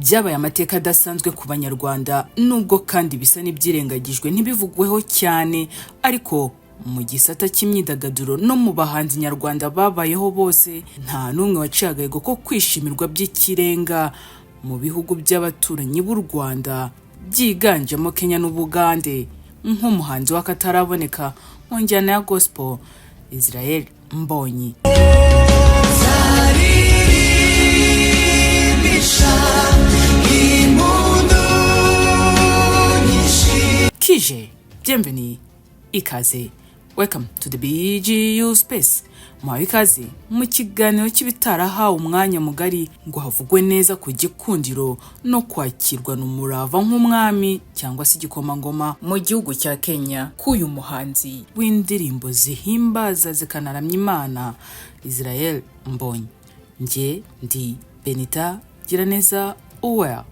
byabaye amateka adasanzwe ku banyarwanda, nubwo kandi bisa n'ibyirengagijwe ntibivugweho cyane, ariko mu gisata cy'imyidagaduro no mu bahanzi nyarwanda babayeho bose nta n'umwe waciye agahigo ko kwishimirwa by'ikirenga mu bihugu by'abaturanyi b'u Rwanda byiganjemo Kenya n'Ubugande, nk'umuhanzi w'akataraboneka mu njyana ya gospel Israel Mbonyi. Kije, bienvenue, ikaze. Welcome to the BGU Space. Mwawe ikaze mu kiganiro cy'ibitarahawe umwanya mugari ngo havugwe neza ku gikundiro no kwakirwa n'umurava nk'umwami cyangwa se igikomangoma mu gihugu cya Kenya k'uyu muhanzi w'indirimbo zihimbaza zikanaramya Imana Israel Mbonyi. Nge ndi Benita Giraneza Uwera.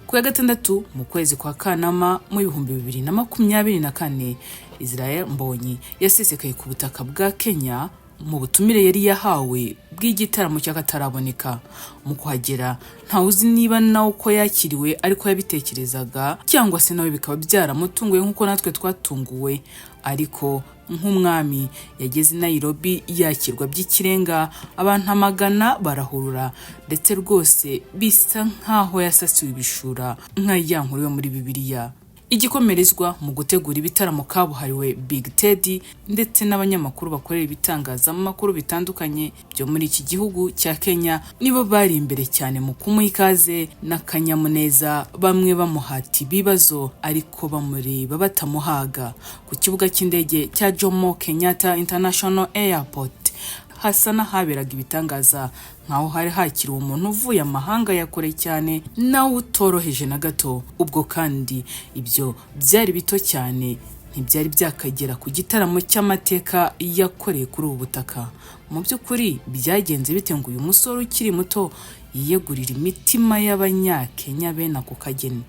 Ku ya gatandatu mu kwezi kwa Kanama mu 2024 Israel Mbonyi yasesekaye ku butaka bwa Kenya mu butumire yari yahawe bw'igitaramo cy'akataraboneka. Mu kuhagera ntawuzi niba nawe uko yakiriwe ariko yabitekerezaga cyangwa se nawe bikaba byaramutunguye nk'uko natwe twatunguwe, ariko nk'umwami yageze i Nairobi yakirwa by'ikirenga, abantu amagana barahurura ndetse rwose bisa nkaho yasasiwe ibishura nka ya nkuru yo muri Bibiliya. Igikomerezwa mu gutegura ibitaramo kabuhariwe Big Teddy ndetse n'abanyamakuru bakorera ibitangazamakuru bitandukanye byo muri iki gihugu cya Kenya nibo bari imbere cyane mu kumuha ikaze n'akanyamuneza, bamwe bamuhata ibibazo ariko bamureba batamuhaga. Ku kibuga cy'indege cya Jomo Kenyatta International Airport hasa n'ahaberaga ibitangaza, nkaho hari hakiriwe umuntu uvuye amahanga ya kure cyane nawe utoroheje na gato. Ubwo kandi ibyo byari bito cyane, ntibyari byakagera ku gitaramo cy'amateka yakoreye kuri ubu butaka. Mu by'ukuri byagenze bite ngo uyu musore ukiri muto yiyegurira imitima y'Abanyakenya bene ako kageni?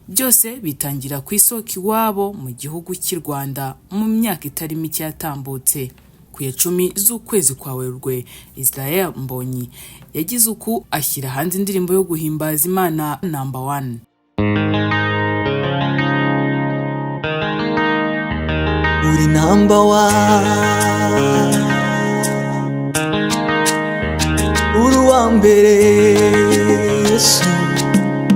Byose bitangira ku isoko iwabo mu gihugu cy'u Rwanda mu myaka itari mike yatambutse. Ku ya 10 z'ukwezi kwa Werurwe Israel Mbonyi yagize uku ashyira hanze indirimbo yo guhimbaza Imana number 1. Uri number 1, uri wa mbere Yesu.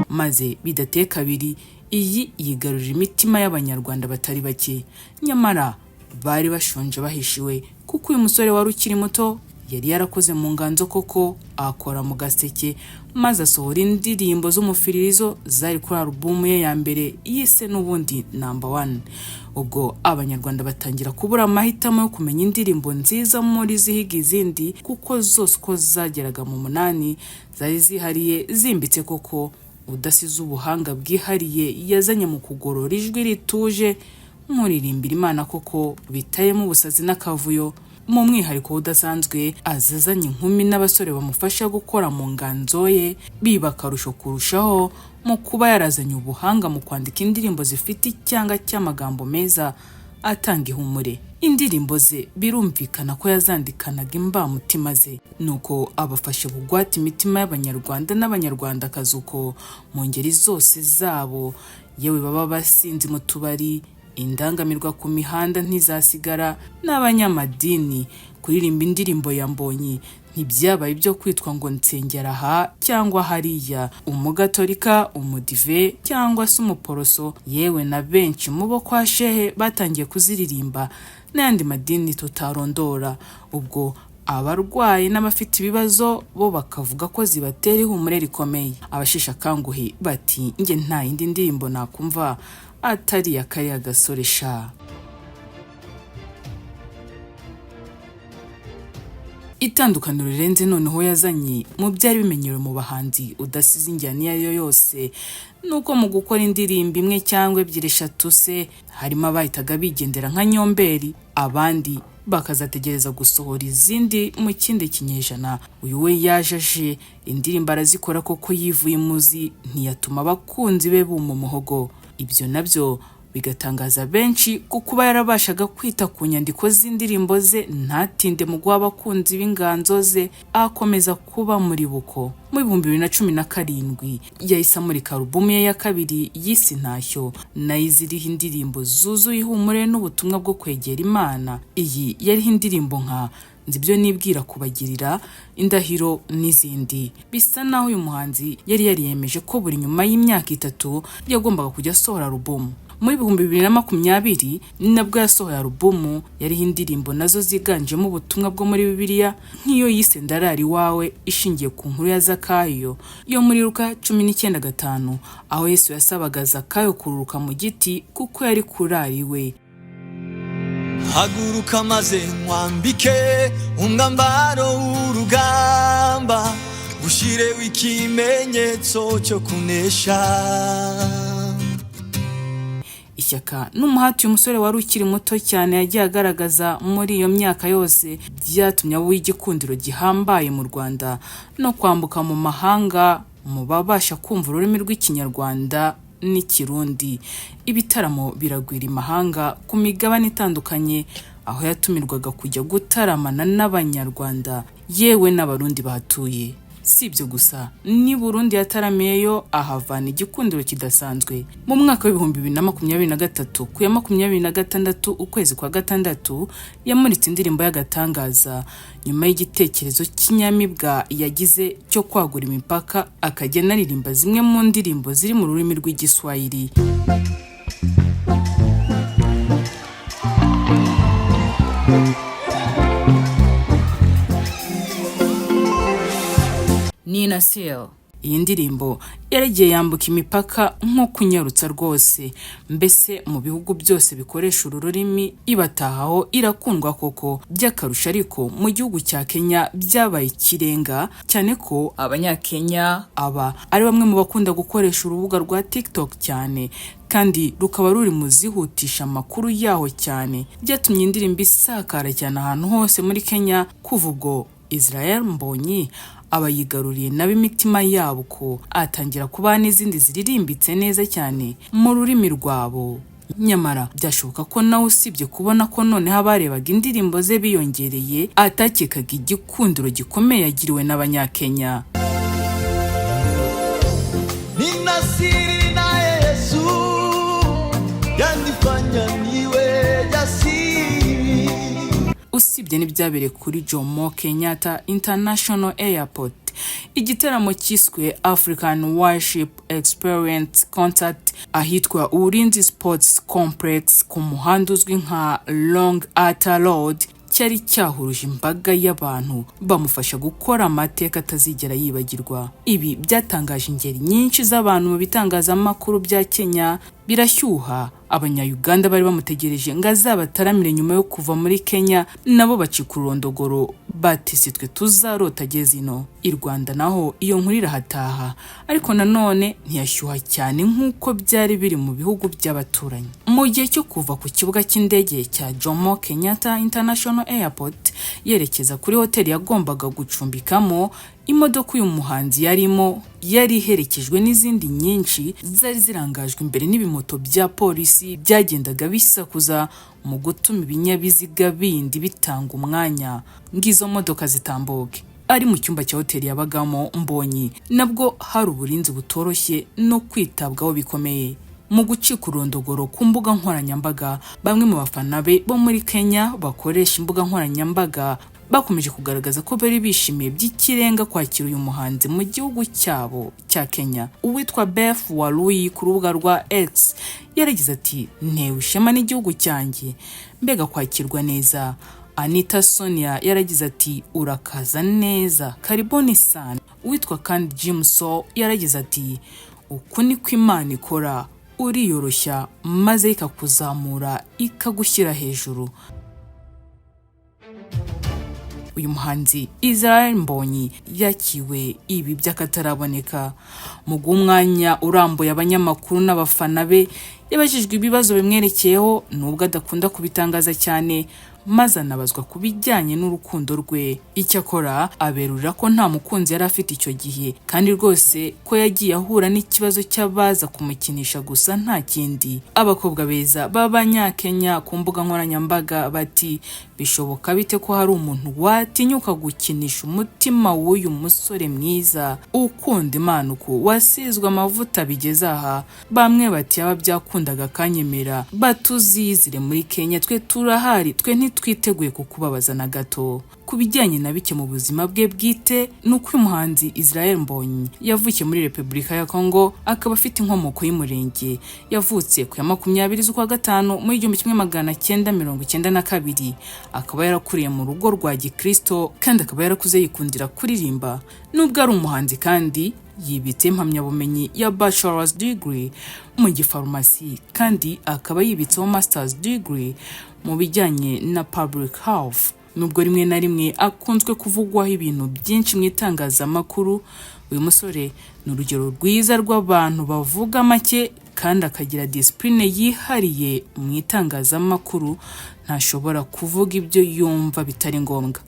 Maze bidateye kabiri iyi yigarurira imitima y'Abanyarwanda batari bake, nyamara bari bashonje bahishiwe kuko uyu musore wari ukiri muto yari yarakoze mu nganzo koko akora mu gaseke, maze asohora indirimbo z'umufiririzo zari kuri album ye ya mbere yise n'ubundi number 1. Ubwo Abanyarwanda batangira kubura amahitamo yo kumenya indirimbo nziza muri zihiga izindi, kuko zose uko zageraga mu 8 zari zihariye zimbitse koko, udasize ubuhanga bwihariye yazanye mu kugorora ijwi rituje nk'uririmbira Imana koko bitayemo ubusazi n'akavuyo. Mu mwihariko udasanzwe azazanye inkumi n'abasore bamufasha gukora mu nganzo ye, biba akarusho kurushaho mu kuba yarazanye ubuhanga mu kwandika indirimbo zifite icyanga cy'amagambo meza atanga ihumure. Indirimbo ze birumvikana ko yazandikanaga imbamutima ze, nuko abafashe bugwate imitima y'Abanyarwanda n'Abanyarwandakazi uko mu ngeri zose zabo, yewe baba basinzi mu tubari, indangamirwa ku mihanda ntizasigara, n'abanyamadini. Kuririmba indirimbo ya Mbonyi ntibyabaye ibyo kwitwa ngo nsengera aha cyangwa hariya, umugatolika, umudive cyangwa se umuporoso, yewe na benshi mu bo kwa shehe batangiye kuziririmba n'andi madini tutarondora. Ubwo abarwaye n'abafite ibibazo bo bakavuga ko zibatera ihumure rikomeye. Abashisha kanguhe bati nge nta yindi ndirimbo nakumva atari ya kariya gasore sha. Itandukaniro rirenze noneho yazanye mu byari bimenyerewe mu bahanzi udasize injyana iyo ariyo yose, nuko mu gukora indirimbo imwe cyangwa 2-3 se harimo abahitaga bigendera nka Nyomberi, abandi bakazategereza gusohora izindi mu kindi kinyejana. Uyu we yajaje indirimbo arazikora koko yivuye imuzi, ntiyatuma abakunzi be buma umuhogo. Ibyo nabyo bigatangaza benshi kuko yarabashaga kwita ku nyandiko z'indirimbo ze ntatinde mu guha abakunzi b'inganzo ze, akomeza kuba muri buko. Mu 2017 yahise amurika alubumu ye ya kabiri yise Intashyo, nayo ziriho indirimbo zuzuye ihumure n'ubutumwa bwo kwegera Imana. Iyi yariho indirimbo nka Nzi ibyo nibwira kubagirira, Indahiro n'izindi. Bisa naho uyu muhanzi yari yariyemeje ko buri nyuma y'imyaka 3 yagombaga kujya asohora alubumu. Muri 2020 nabwo yasohoye alubumu yariho indirimbo nazo ziganjemo ubutumwa bwo muri Bibiliya, nk'iyo yise Ndarari wawe ishingiye ku nkuru ya Zakayo yo muri Luka 19:5, aho Yesu yasabaga Zakayo kururuka mu giti kuko yari kurariwe. Haguruka maze nkwambike umwambaro w'urugamba, gushireho ikimenyetso cyo kunesha. Ishyaka n'umuhati uyu musore wari ukiri muto cyane yagiye agaragaza muri iyo myaka yose byatumye abo igikundiro gihambaye mu Rwanda no kwambuka mu mahanga mu babasha kumva ururimi rw'Ikinyarwanda n'Ikirundi. Ibitaramo biragwira imahanga ku migabane itandukanye, aho yatumirwaga kujya gutaramana n'Abanyarwanda yewe n'Abarundi bahatuye. Si ibyo gusa, ni Burundi yataramiyeyo ahavana igikundiro kidasanzwe. Mu mwaka wa 2023 ku ya 26 ukwezi kwa gatandatu yamuritse indirimbo y'agatangaza nyuma y'igitekerezo cy'inyamibwa yagize cyo kwagura imipaka, akajya anaririmba zimwe mu ndirimbo ziri mu rurimi rw'Igiswahili. Nina Seal. Iyi ndirimbo yaragiye yambuka imipaka nko kunyarutsa rwose, mbese mu bihugu byose bikoresha uru rurimi ibatahaho irakundwa koko by'akarusha. Ariko mu gihugu cya Kenya byabaye ikirenga cyane ko Abanyakenya aba ari bamwe mu bakunda gukoresha urubuga rwa TikTok cyane, kandi rukaba ruri mu zihutisha amakuru yaho cyane. Byatumye indirimbo isakara cyane ahantu hose muri Kenya. Kuva ubwo Israel Mbonyi abayigaruriye n'ab'imitima yabo ko atangira kuba n'izindi ziririmbitse neza cyane mu rurimi rwabo. Nyamara byashoboka ko nawe usibye kubona ko noneho abarebaga indirimbo ze biyongereye, atakekaga igikundiro gikomeye yagiriwe n'Abanyakenya. Ninasiri na Yesu yanifanya niwe jasiri. Usibye n'ibyabereye kuri Jomo Kenyatta International Airport, igitaramo cyiswe African Worship Experience Concert ahitwa Ulinzi Sports Complex ku muhanda uzwi nka Long Ata Road cyari cyahuruje imbaga y'abantu bamufasha gukora amateka atazigera yibagirwa. Ibi byatangaje ingeri nyinshi z'abantu mu bitangazamakuru bya Kenya. Birashyuha, Abanya-Uganda bari bamutegereje ngo azabataramire nyuma yo kuva muri Kenya, nabo bacika urondogoro bati twe tuzarota ageze ino. I Rwanda naho iyo nkuru irahataha, ariko nanone ntiyashyuha cyane nk'uko byari biri mu bihugu by'abaturanyi. Mu gihe cyo kuva ku kibuga cy'indege cya Jomo Kenyatta International Airport yerekeza kuri hoteli yagombaga gucumbikamo, imodoka uyu muhanzi yarimo yari iherekejwe n'izindi nyinshi zari zirangajwe imbere n'ibimoto bya polisi byagendaga bisakuza mu gutuma ibinyabiziga bindi bitanga umwanya ngizo modoka zitambuke. Ari mu cyumba cya hoteli yabagamo Mbonyi, nabwo hari uburinzi butoroshye no kwitabwaho bikomeye. Mu gucika urondogoro ku mbuga nkoranyambaga, bamwe mu bafana be bo muri Kenya bakoresha imbuga nkoranyambaga bakomeje kugaragaza ko bari bishimiye by'ikirenga kwakira uyu muhanzi mu gihugu cyabo cya Kenya. Uwitwa Beth Waluyi ku rubuga rwa X yaragize ati, ntewe ishema n'igihugu cyanjye, mbega kwakirwa neza. Anita Sonia yaragize ati, urakaza neza, kariboni sana. Uwitwa kandi Jimso yaragize ati, uku niko Imana ikora, uriyoroshya maze ikakuzamura ikagushyira hejuru. Uyu muhanzi Israel Mbonyi yakiwe ibi by'akataraboneka. Mu bw'umwanya urambuye abanyamakuru n'abafana be yabajijwe ibibazo bimwerekeyeho nubwo adakunda kubitangaza cyane, maze anabazwa ku bijyanye n'urukundo rwe. Icyakora aberurira ko nta mukunzi yari afite icyo gihe, kandi rwose ko yagiye ahura n'ikibazo cy'abaza kumukinisha gusa nta kindi. Abakobwa beza b'Abanyakenya ku mbuga nkoranyambaga bati bishoboka bite ko hari umuntu watinyuka gukinisha umutima w'uyu musore mwiza ukunda Imana uko wasizwe amavuta bigeze aha. Bamwe bati yaba byakundaga akanyemera, batuzizire muri Kenya, twe turahari, twe twiteguye kukubabaza na gato. Ku bijyanye na bike mu buzima bwe bwite, nuko uyu muhanzi Israel Mbonyi yavukiye muri Repubulika ya Congo, akaba afite inkomoko y'umurenge. Yavutse ku ya 20 z'ukwa gatanu mu 1992, akaba yarakuriye mu rugo rwa Gikristo kandi akaba yarakuze yikundira kuririmba. Nubwo ari umuhanzi kandi yibitse impamyabumenyi ya bachelor's degree mu gifarumasi, kandi akaba yibitseho master's degree mu bijyanye na public health. Nubwo rimwe na rimwe akunzwe kuvugwaho ibintu byinshi mu itangazamakuru, uyu musore ni urugero rwiza rw'abantu bavuga make kandi akagira discipline yihariye mu itangazamakuru. Ntashobora kuvuga ibyo yumva bitari ngombwa.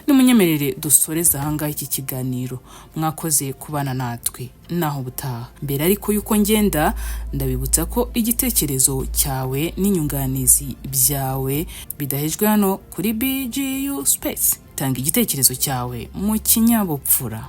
Nimunyemerere dusoreza ahangaha iki kiganiro. Mwakoze kubana natwe, naho butaha. Mbere ariko yuko ngenda, ndabibutsa ko igitekerezo cyawe n'inyunganizi byawe bidahejwe hano kuri BGU Space. Tanga igitekerezo cyawe mu kinyabupfura.